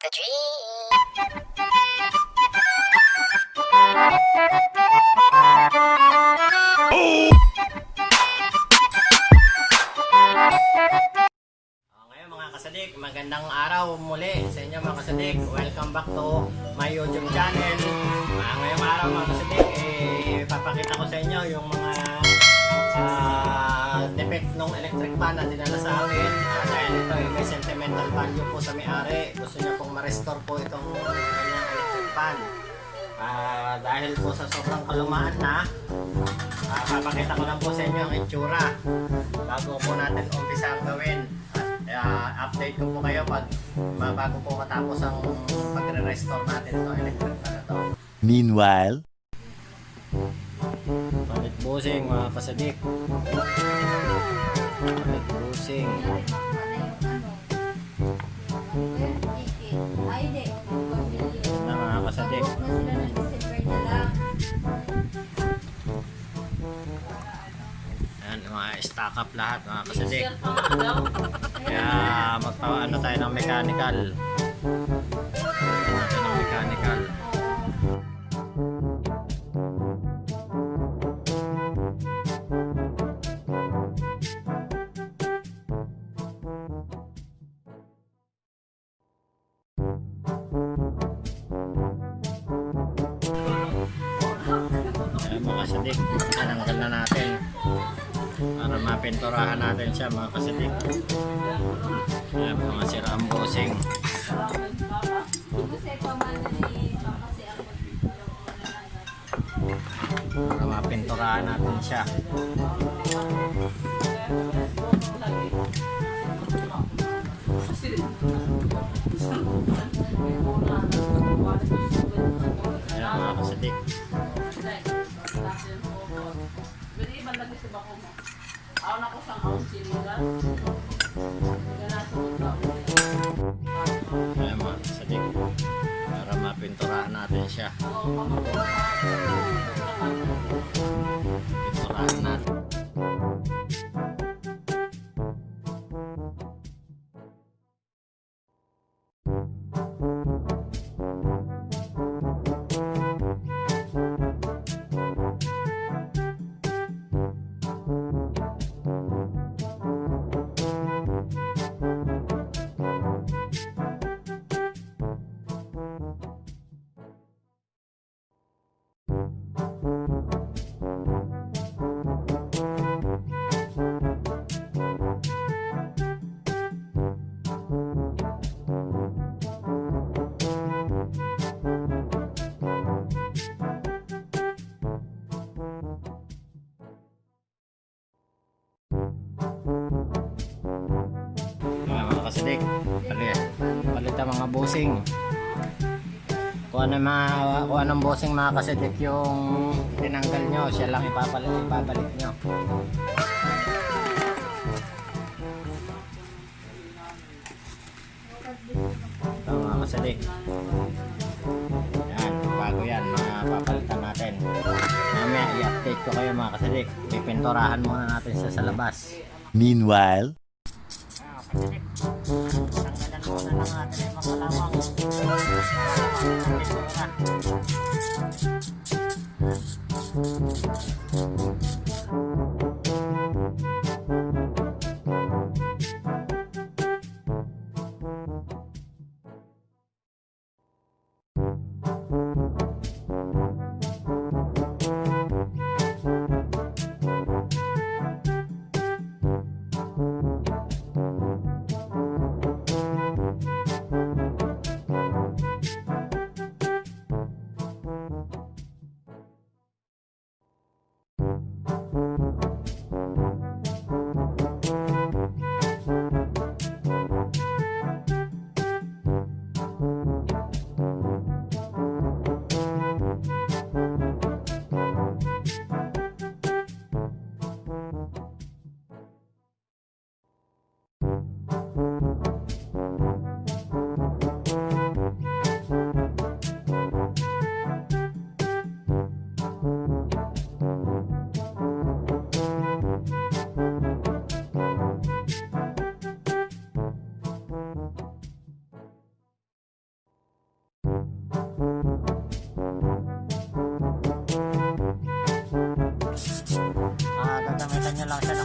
Ngayon mga kasadik, magandang araw muli sa inyo mga kasadik. Welcome back to my YouTube channel. Ngayong araw mga kasadik, papakita ko sa inyo yung mga defect ng electric fan na dinala sa akin. Dahil ito ay may sentimental value po sa may-ari. Gusto niya pong ma-restore po itong kanyang electric fan. Dahil po sa sobrang kalumaan na, papakita ko lang po sa inyo ang itsura bago po natin umpisa ang gawin. Update ko po kayo pag bago po matapos ang pagre-restore natin itong electric fan na to. Meanwhile, palit busing mga kasadik. Palit busing. Na mga kasadik. Ayan, mga stock up lahat mga kasadik. Kaya magpaano tayo ng mechanical. Ayan mga kasadik, tinanggal na natin para mapinturahan natin siya mga kasadik. Ayan mga sira ang busing. Para mapinturahan natin siya. Ayan mga kasadik. Ayan mga kasadik, para mapinturahan natin siya. Pinturahan natin. Mga kasadik, palit ang mga busing. Kung anong busing mga kasadik yung tinanggal nyo, siya lang ibabalik nyo. Ito mga kasadik, yan, bago yan, mapapalitan natin. Mamaya i-update ko kayo mga kasadik. Pipinturahan muna natin siya sa labas. meanwhile, Tanggalan muna ng ating mga kalawang.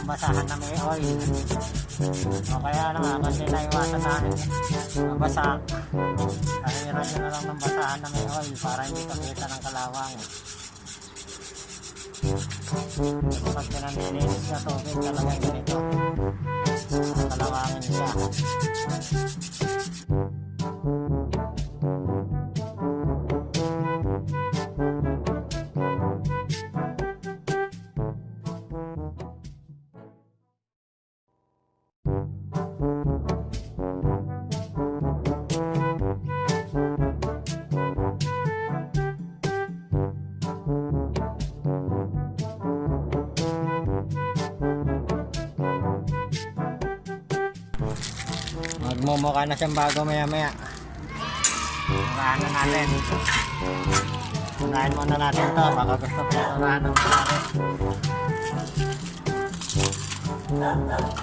ng basahan na may oil. O kaya na nga, kasi naiwasan natin mabasa. Kahiran nyo na lang ng basahan na may oil para hindi kakita ng kalawang. Pag pinanilinis na tubig talagang ganito, kalawangin siya. Magmumukha na siyang bago maya maya. Turahan na natin. Turahan muna natin to. Baka gusto ko turahan ng natin.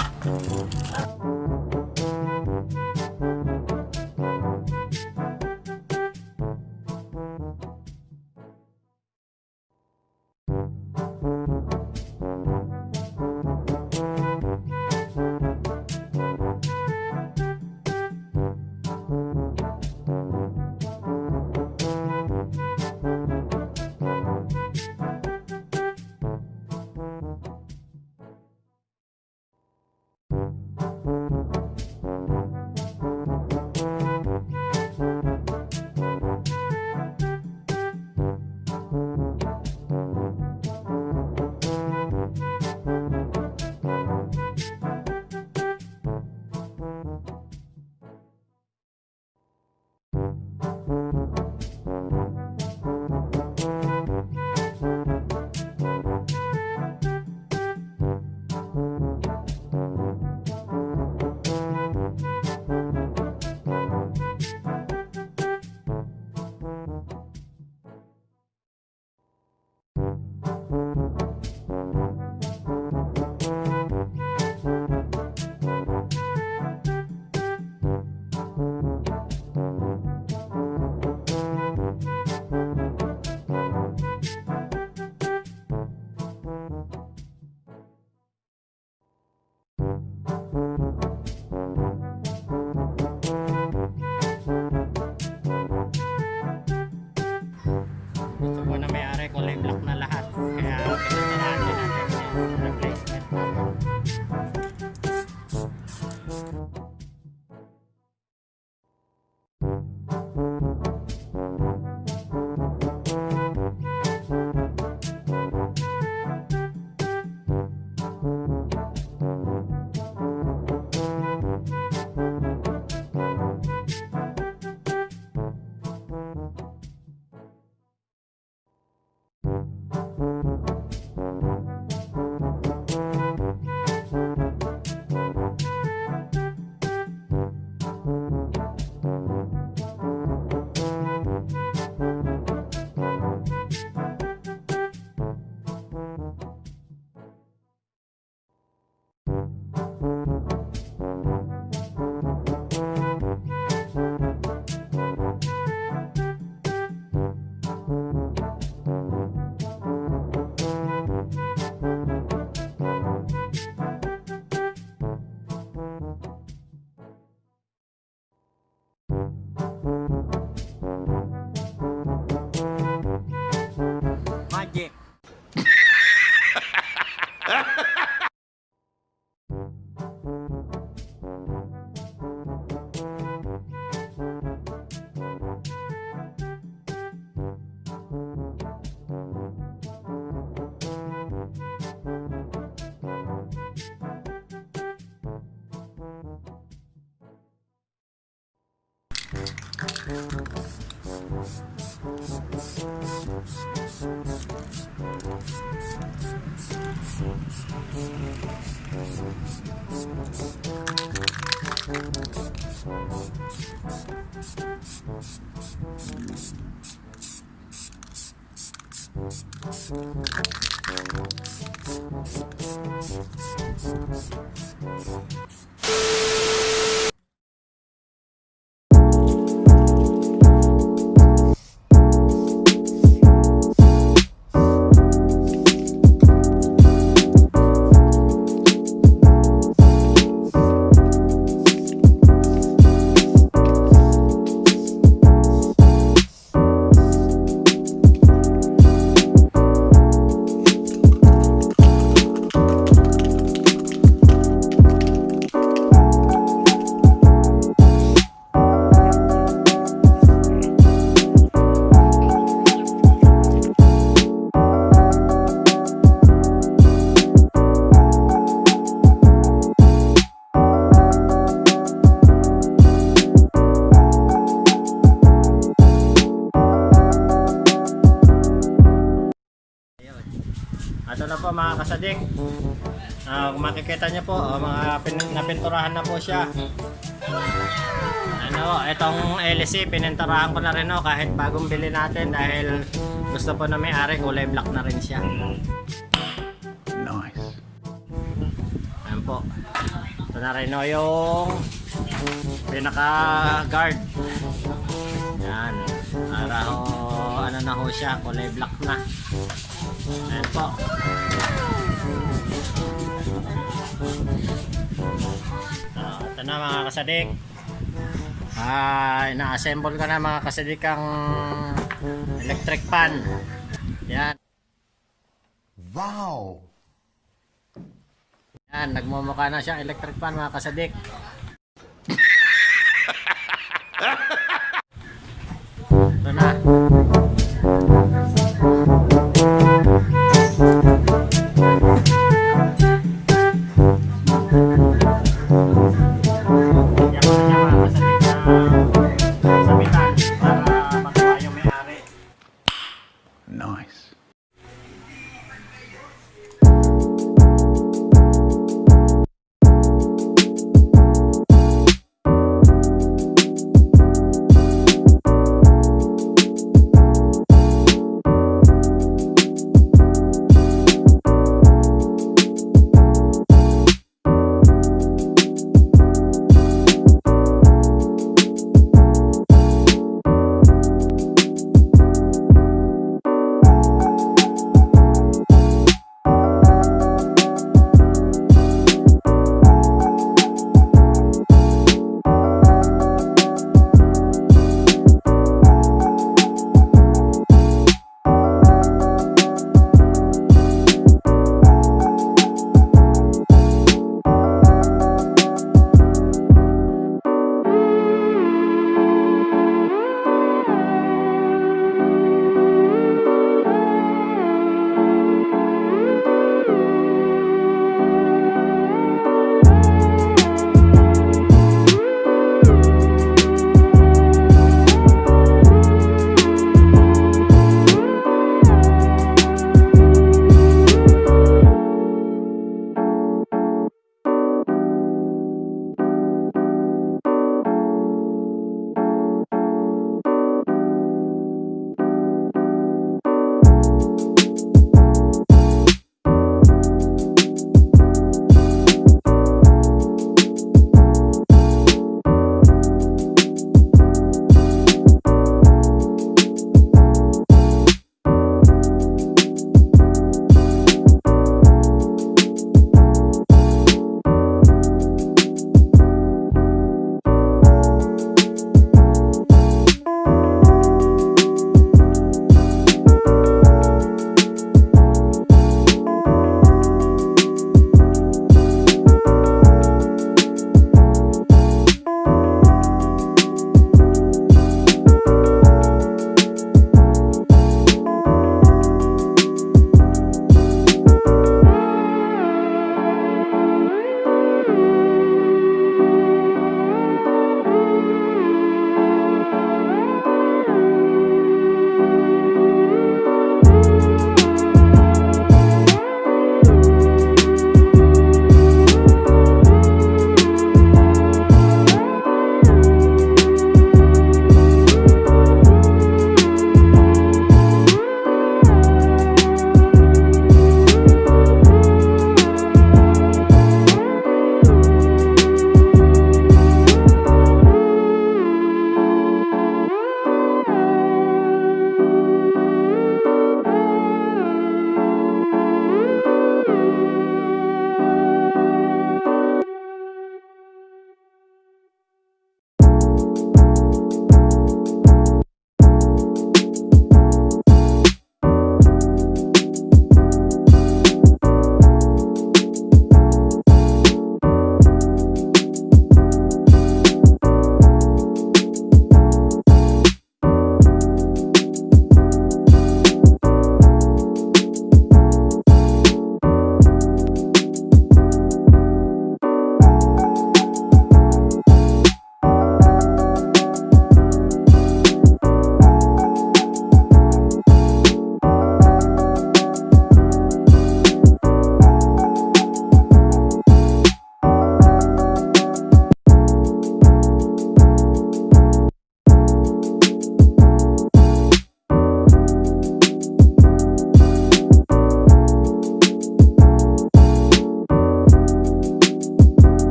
Gusto ko na may-ari, kulay black na lahat. Kaya pinatirahan din natin yung replacement. Magic. kasadik. Kung makikita niyo po, napinturahan na po siya. Itong LC, pininturahan ko na rin kahit bagong bili natin dahil gusto po na may-ari, kulay black na rin siya. Nice. Ayan po. Ito na rin yung pinaka-guard. Yan. Para ano na ho siya, kulay black na. Ayan po. Ito na mga kasadik. Ina-assemble ko na mga kasadik ang electric fan. Yan. Wow. Yan, nagmumukha na siyang electric fan mga kasadik. Ito na. Nice.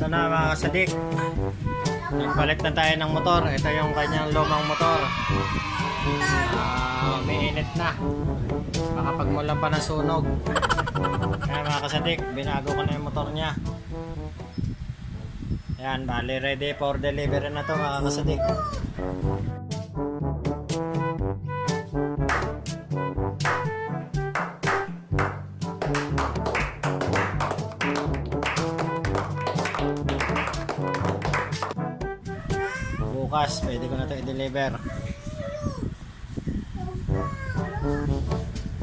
na mga kasadik. Nagpalit na tayo ng motor. Ito yung kanyang lumang motor. Umiinit na. Baka pagmulan pa ng sunog. Kaya mga kasadik, binago ko na yung motor niya. Yan, bali ready for delivery na to mga kasadik. Bukas, pwede ko na ito i-deliver.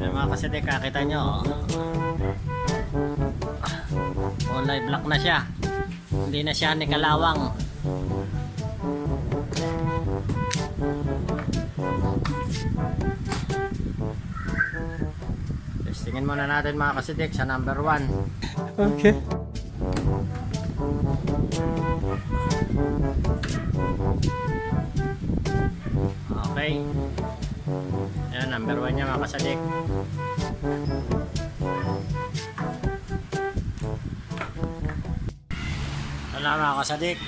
Yan mga kasadik, kakita nyo. Kulay black na siya. Hindi na siya ni kalawang. Testingin muna natin mga kasidik sa number 1. Okay. Okay. Ayan, number 1 niya mga kasadik. Wala mga kasadik.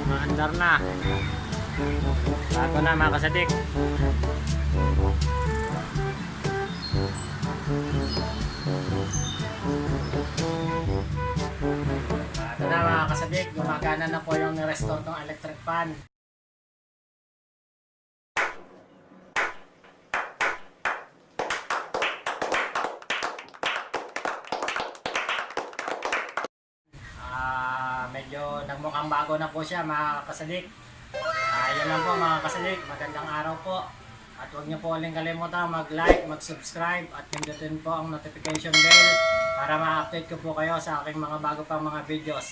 Maandar na. Bago na mga kasadik. Bago na mga kasadik. Gumagana na po yung ni-restore ng electric fan. Medyo nagmukhang bago na po siya mga kasadik. Yan lang po mga kasadik. Magandang araw po. At huwag niyo po uling kalimutan mag-like, mag-subscribe at pindutin po ang notification bell para ma-update ko po kayo sa aking mga bago pang mga videos.